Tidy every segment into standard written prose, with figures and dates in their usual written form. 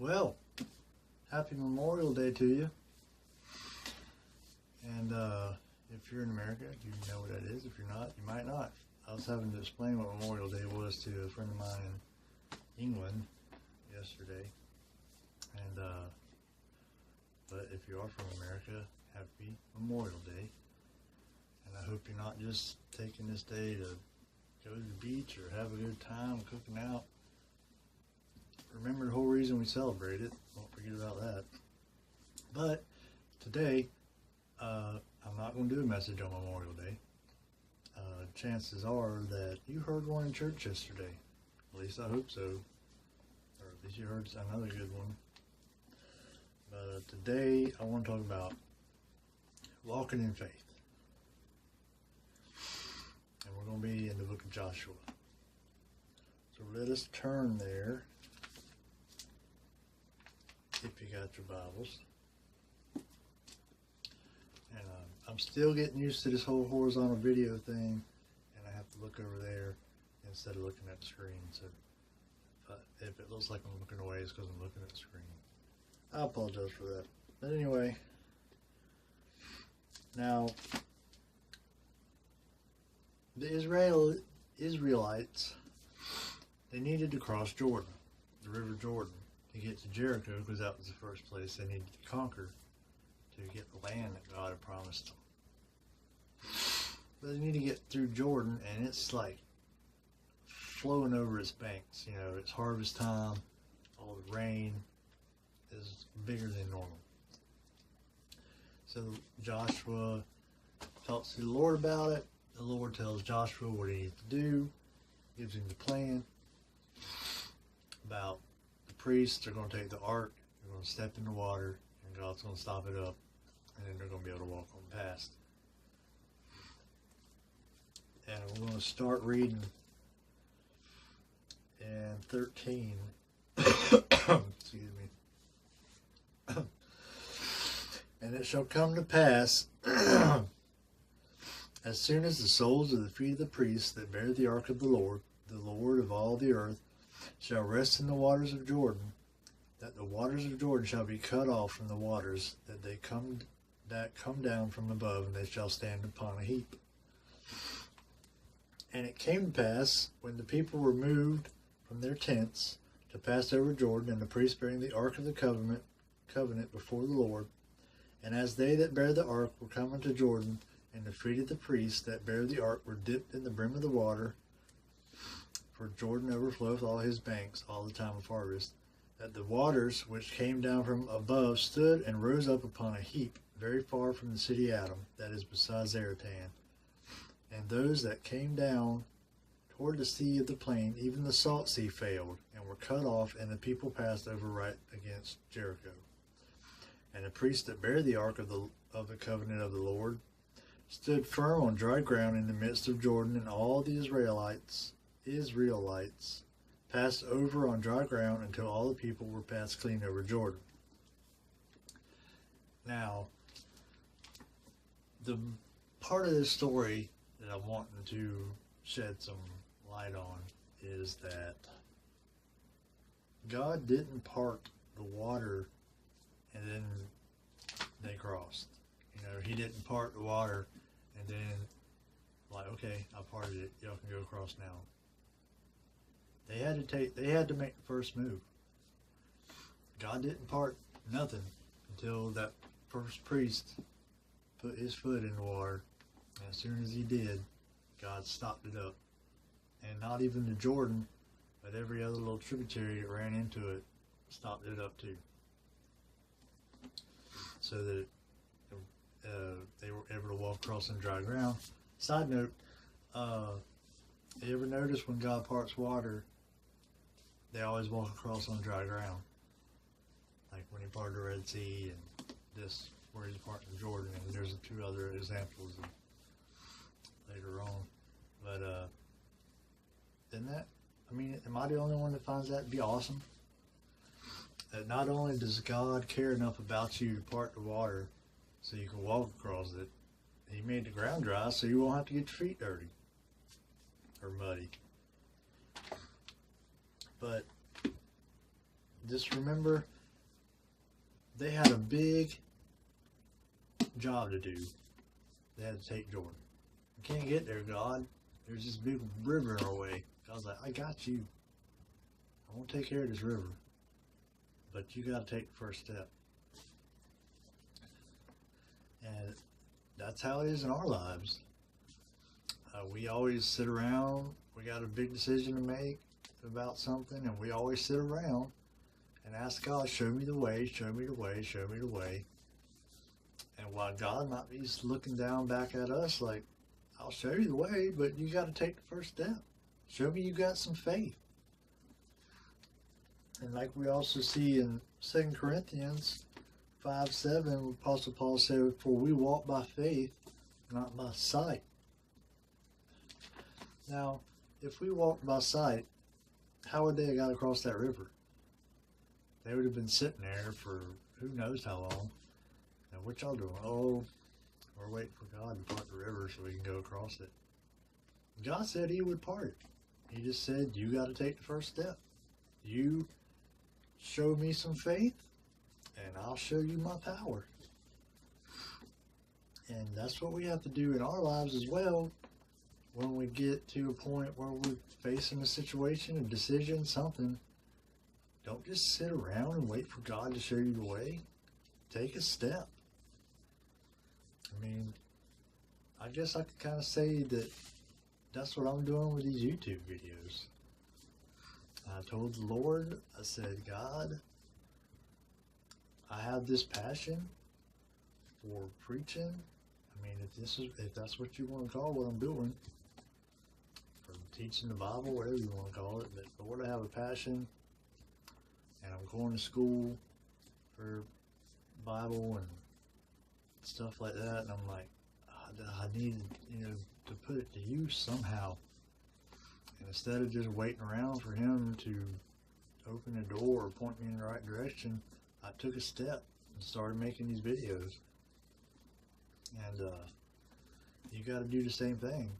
Well, happy Memorial Day to you. And if you're in America, you know what that is. If you're not, you might not. I was having to explain what Memorial Day was to a friend of mine in England yesterday. And but if you are from America, happy Memorial Day. And I hope you're not just taking this day to go to the beach or have a good time cooking out. Remember the whole reason we celebrate it. Don't forget about that. But today, I'm not going to do a message on Memorial Day. Chances are that you heard one in church yesterday. At least I hope so. Or at least you heard another good one. But today, I want to talk about walking in faith. And we're going to be in the book of Joshua. So let us turn there, if you got your Bibles. And I'm still getting used to this whole horizontal video thing, and I have to look over there instead of looking at the screen. So if it looks like I'm looking away, it's because I'm looking at the screen. I apologize for that. But anyway, now the Israelites, they needed to cross Jordan, the River Jordan, to get to Jericho, because that was the first place they needed to conquer to get the land that God had promised them. But they need to get through Jordan, and it's like flowing over its banks. You know, it's harvest time, all the rain is bigger than normal. So Joshua talks to the Lord about it. The Lord tells Joshua what he needs to do, gives him the plan about the priests are going to take the ark, they're going to step in the water, and God's going to stop it up, and then they're going to be able to walk on past. And we're going to start reading in 13. Excuse me. And it shall come to pass, as soon as the soles of the feet of the priests that bear the ark of the Lord of all the earth, shall rest in the waters of Jordan, that the waters of Jordan shall be cut off from the waters that come down from above, and they shall stand upon a heap. And it came to pass, when the people were moved from their tents to pass over Jordan, and the priests bearing the ark of the covenant before the Lord, and as they that bear the ark were come unto Jordan, and the feet of the priests that bear the ark were dipped in the brim of the water, for Jordan overfloweth all his banks all the time of harvest, that the waters which came down from above stood and rose up upon a heap very far from the city Adam, that is beside Zaratan. And those that came down toward the sea of the plain, even the salt sea failed, and were cut off, and the people passed over right against Jericho. And the priests that bear the ark of the covenant of the Lord stood firm on dry ground in the midst of Jordan, and all the Israelites passed over on dry ground until all the people were passed clean over Jordan. Now, the part of this story that I'm wanting to shed some light on is that God didn't part the water and then they crossed. You know, he didn't part the water and then, like, okay, I parted it, y'all can go across now. They had to make the first move. God didn't part nothing until that first priest put his foot in the water. And as soon as he did, God stopped it up. And not even the Jordan, but every other little tributary that ran into it stopped it up too. So that they were able to walk across on dry ground. Side note, you ever notice when God parts water, they always walk across on dry ground? Like when he parted the Red Sea, and this where he's parting Jordan, and there's two other examples later on. But isn't that, I mean, am I the only one that finds that to be awesome? That not only does God care enough about you to part the water so you can walk across it, he made the ground dry so you won't have to get your feet dirty or muddy. But just remember, they had a big job to do. They had to take Jordan. We can't get there, God. There's this big river in our way. God's like, I got you. I won't take care of this river. But you got to take the first step. And that's how it is in our lives. We always sit around. We got a big decision to make about something, and we always sit around and ask God, show me the way, show me the way, show me the way. And while God might be looking down back at us like, I'll show you the way, but you got to take the first step. Show me you got some faith. And like we also see in 2 Corinthians 5:7, Apostle Paul said, for we walk by faith, not by sight. Now, if we walked by sight, how would they have got across that river? They would have been sitting there for who knows how long. Now, what y'all doing? Oh, we're waiting for God to part the river so we can go across it. God said he would part it. He just said, you got to take the first step. You show me some faith, and I'll show you my power. And that's what we have to do in our lives as well. When we get to a point where we're facing a situation, a decision, something, don't just sit around and wait for God to show you the way. Take a step. I mean, I guess I could kind of say that that's what I'm doing with these YouTube videos. I told the Lord, I said, God, I have this passion for preaching. I mean, if that's what you want to call what I'm doing, for teaching the Bible, whatever you want to call it, but Lord, I have a passion, and I'm going to school for Bible and stuff like that, and I'm like, I need, to put it to use somehow. And instead of just waiting around for him to open a door or point me in the right direction, I took a step and started making these videos. And you got to do the same thing.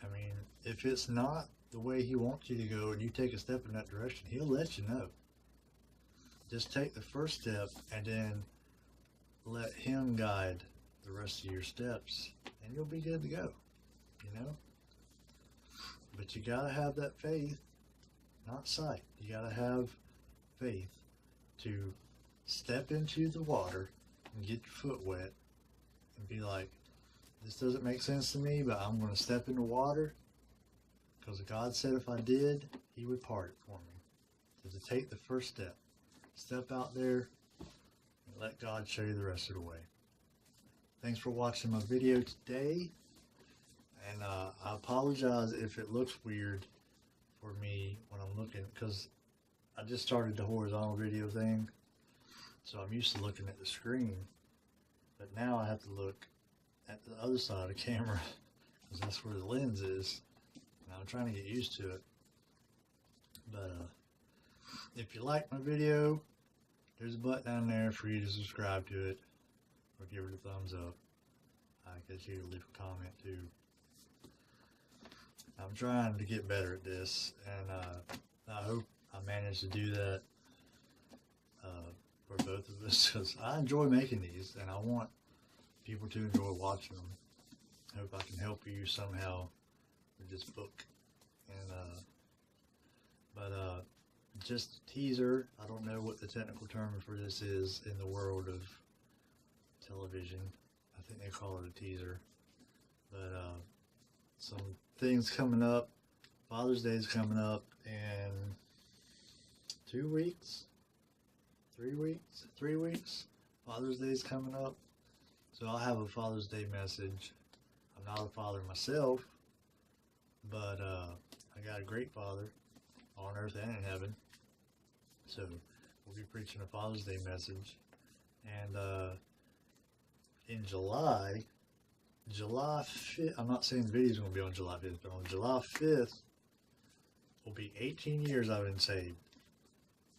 I mean, if it's not the way he wants you to go and you take a step in that direction, he'll let you know. Just take the first step and then let him guide the rest of your steps, and you'll be good to go, But you got to have that faith, not sight. You got to have faith to step into the water and get your foot wet and be like, this doesn't make sense to me, but I'm going to step in the water because God said if I did, he would part it for me. So to take the first step. Step out there and let God show you the rest of the way. Thanks for watching my video today. And I apologize if it looks weird for me when I'm looking, because I just started the horizontal video thing. So I'm used to looking at the screen. But now I have to look at the other side of the camera because that's where the lens is. And I'm trying to get used to it. But if you like my video, there's a button down there for you to subscribe to it or give it a thumbs up. I guess you can leave a comment too. I'm trying to get better at this, and I hope I manage to do that for both of us, because I enjoy making these and I want people to enjoy watching them. I hope I can help you somehow with this book. And just a teaser. I don't know what the technical term for this is in the world of television. I think they call it a teaser. But some things coming up. Father's Day is coming up in 2 weeks, 3 weeks, 3 weeks. Father's Day is coming up. So I'll have a Father's Day message. I'm not a father myself, but I got a great father on earth and in heaven. So we'll be preaching a Father's Day message. And in July 5th, I'm not saying the video's going to be on July 5th, but on July 5th will be 18 years I've been saved.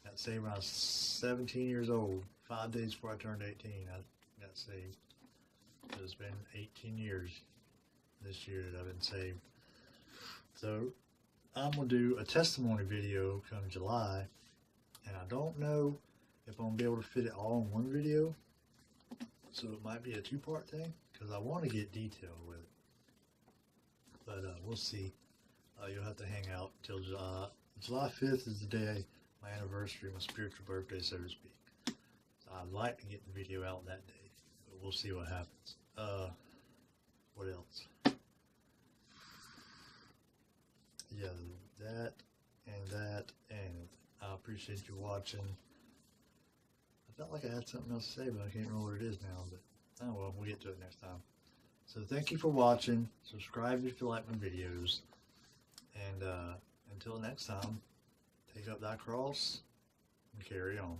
I got saved when I was 17 years old. 5 days before I turned 18, I got saved. So it's been 18 years this year that I've been saved. So I'm going to do a testimony video come July, And I don't know if I'm going to be able to fit it all in one video. So it might be a two-part thing, because I want to get detailed with it. But we'll see. You'll have to hang out till July 5th is the day, my anniversary, my spiritual birthday, so to speak. So I'd like to get the video out that day, but we'll see what happens. What else? Yeah, that, and I appreciate you watching. I felt like I had something else to say, but I can't remember what it is now, but oh well, we'll get to it next time. So thank you for watching. Subscribe if you like my videos. And until next time, take up thy cross and carry on.